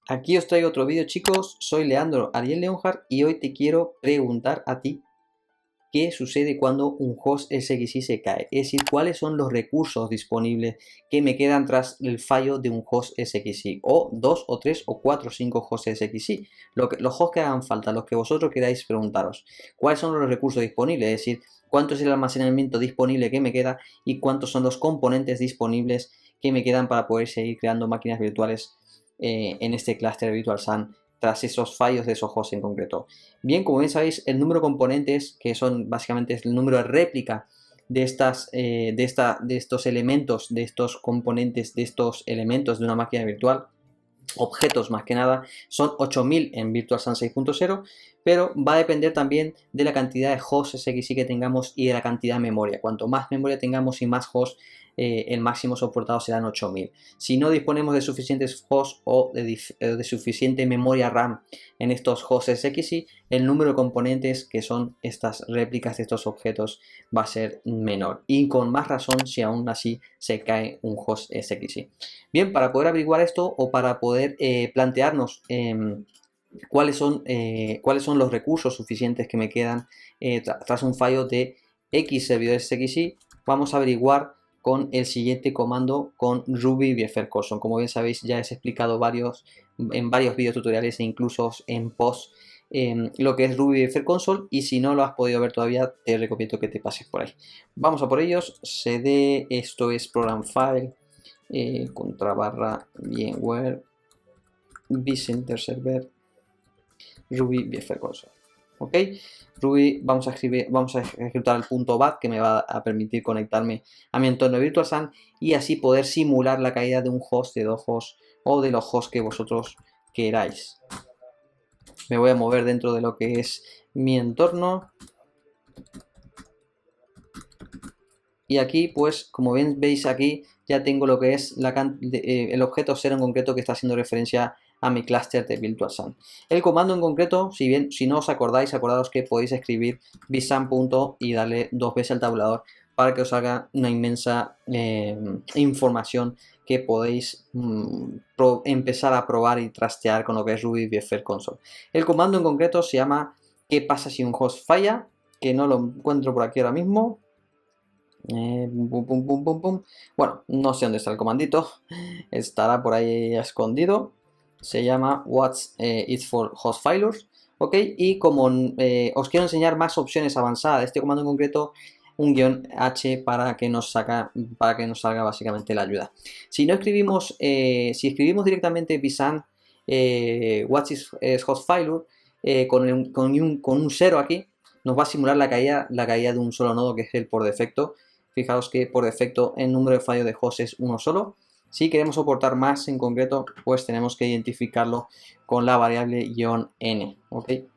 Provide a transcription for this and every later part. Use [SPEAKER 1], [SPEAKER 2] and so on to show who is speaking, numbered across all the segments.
[SPEAKER 1] Aquí os traigo otro vídeo, chicos. Soy Leandro Ariel Leonhardt y hoy te quiero preguntar a ti qué sucede cuando un host SXI se cae. Es decir, cuáles son los recursos disponibles que me quedan tras el fallo de un host SXI. O dos o tres o cuatro o cinco hosts SXI. Los hosts que hagan falta, los que vosotros queráis preguntaros. ¿Cuáles son los recursos disponibles? Es decir, cuánto es el almacenamiento disponible que me queda y cuántos son los componentes disponibles que me quedan para poder seguir creando máquinas virtuales en este clúster Virtual Sun tras esos fallos de esos hosts en concreto. Bien, como bien sabéis, el número de componentes, que son básicamente el número de réplica de estos elementos, de estos componentes, de estos elementos de una máquina virtual, objetos más que nada, son 8000 en Virtual Sun 6.0, pero va a depender también de la cantidad de hosts SXI que tengamos y de la cantidad de memoria. Cuanto más memoria tengamos y más hosts, el máximo soportado serán 8000. Si no disponemos de suficientes hosts o de suficiente memoria RAM en estos hosts SXI, el número de componentes que son estas réplicas de estos objetos va a ser menor. Y con más razón si aún así se cae un host SXI. Bien, para poder averiguar esto o para poder plantearnos cuáles son los recursos suficientes que me quedan tras un fallo de X servidores SXI, vamos a averiguar con el siguiente comando con Ruby BFR Console. Como bien sabéis, ya he explicado en varios videos tutoriales e incluso en post lo que es Ruby BFR Console, y si no lo has podido ver todavía, te recomiendo que te pases por ahí. Vamos a por ellos. cd, esto es program file, contra barra VMware vCenter Server Ruby BFR Console. Ok, Ruby, vamos a ejecutar el punto .bat que me va a permitir conectarme a mi entorno Virtual Sun y así poder simular la caída de un host, de dos hosts o de los hosts que vosotros queráis. Me voy a mover dentro de lo que es mi entorno. Y aquí, pues, como bien veis aquí, ya tengo lo que es el objeto 0 en concreto que está haciendo referencia a mi clúster de Virtual Sun. El comando en concreto, si no os acordáis, acordaos que podéis escribir vsun. Y darle dos veces al tabulador para que os haga una inmensa información que podéis empezar a probar y trastear con lo que es Ruby BFR Console. El comando en concreto se llama ¿qué pasa si un host falla? Que no lo encuentro por aquí ahora mismo. Bueno, no sé dónde está el comandito, estará por ahí escondido. Se llama What's It for Host Failures. Ok, y como os quiero enseñar más opciones avanzadas de este comando en concreto, un guión H para que nos salga básicamente la ayuda. Si no escribimos, si escribimos directamente vsun What's It Host Failure con un 0 aquí, nos va a simular la caída de un solo nodo, que es el por defecto. Fijaos que por defecto el número de fallo de host es uno solo. Si queremos soportar más en concreto, pues tenemos que identificarlo con la variable -n. ¿Okay?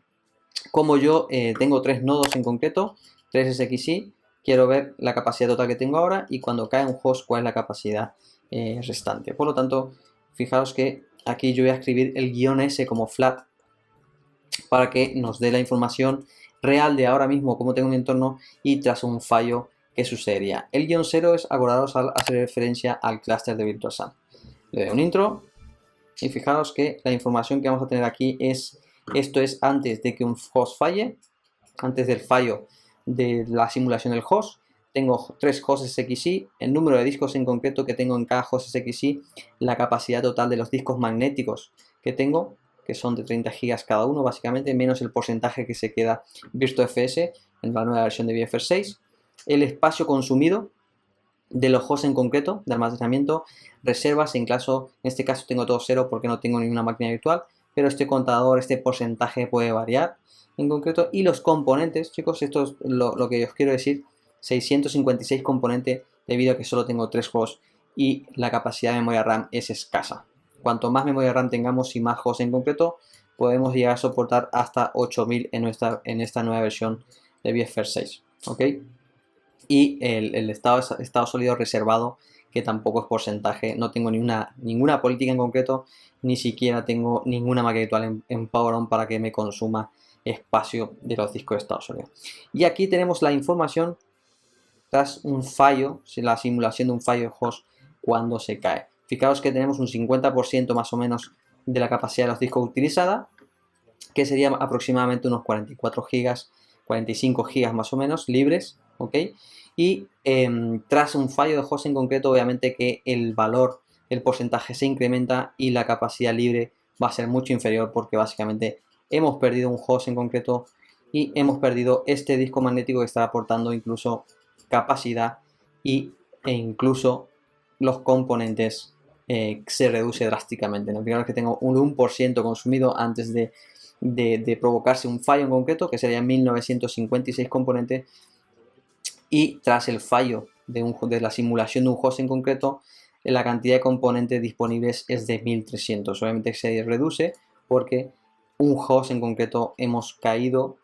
[SPEAKER 1] Como yo tengo tres nodos en concreto, 3 SXI, quiero ver la capacidad total que tengo ahora y cuando cae un host cuál es la capacidad restante. Por lo tanto, fijaos que aquí yo voy a escribir el -s como flat para que nos dé la información real de ahora mismo, cómo tengo mi entorno y tras un fallo, ¿qué sucedería? El -0 es, acordaros, al hacer referencia al clúster de Virtual Sun. Le doy un intro y fijaros que la información que vamos a tener aquí es, esto es antes de que un host falle, antes del fallo de la simulación del host. Tengo 3 hosts SXI, el número de discos en concreto que tengo en cada host SXI, la capacidad total de los discos magnéticos que tengo, que son de 30 GB cada uno básicamente, menos el porcentaje que se queda VirtuFS en la nueva versión de BFR 6, el espacio consumido de los hosts en concreto, de almacenamiento, reservas, en este caso tengo todo 0 porque no tengo ninguna máquina virtual, pero este contador, este porcentaje puede variar en concreto, y los componentes, chicos, esto es lo que os quiero decir, 656 componentes debido a que solo tengo 3 hosts y la capacidad de memoria RAM es escasa. Cuanto más memoria RAM tengamos y más hosts en concreto, podemos llegar a soportar hasta 8000 en esta nueva versión de BFR 6. ¿Ok? Y el estado sólido reservado, que tampoco es porcentaje, no tengo ninguna política en concreto, ni siquiera tengo ninguna máquina virtual en PowerOn para que me consuma espacio de los discos de estado sólido. Y aquí tenemos la información tras un fallo, la simulación de un fallo de host cuando se cae. Fijaos que tenemos un 50% más o menos de la capacidad de los discos utilizada, que sería aproximadamente unos 44 gigas, 45 gigas más o menos libres, ¿ok? Y tras un fallo de host en concreto, obviamente que el valor, el porcentaje se incrementa y la capacidad libre va a ser mucho inferior, porque básicamente hemos perdido un host en concreto y hemos perdido este disco magnético que está aportando incluso capacidad e incluso los componentes se reduce drásticamente, ¿no? Fijaros que tengo un 1% consumido antes de provocarse un fallo en concreto, que serían 1956 componentes, y tras el fallo de la simulación de un host en concreto, la cantidad de componentes disponibles es de 1300. Obviamente se reduce porque un host en concreto hemos caído,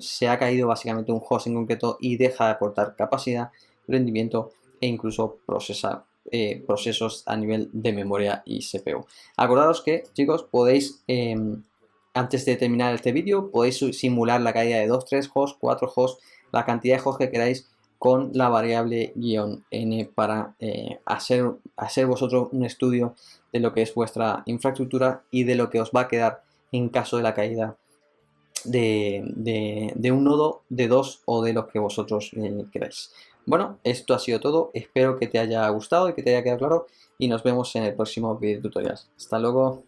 [SPEAKER 1] se ha caído básicamente un host en concreto y deja de aportar capacidad, rendimiento e incluso procesos a nivel de memoria y CPU. Acordaros que, chicos, podéis, antes de terminar este vídeo, podéis simular la caída de 2, 3 hosts, 4 hosts, la cantidad de hosts que queráis con la variable -n para hacer vosotros un estudio de lo que es vuestra infraestructura y de lo que os va a quedar en caso de la caída de un nodo, de dos o de los que vosotros queráis. Bueno, esto ha sido todo. Espero que te haya gustado y que te haya quedado claro. Y nos vemos en el próximo video tutorial. Hasta luego.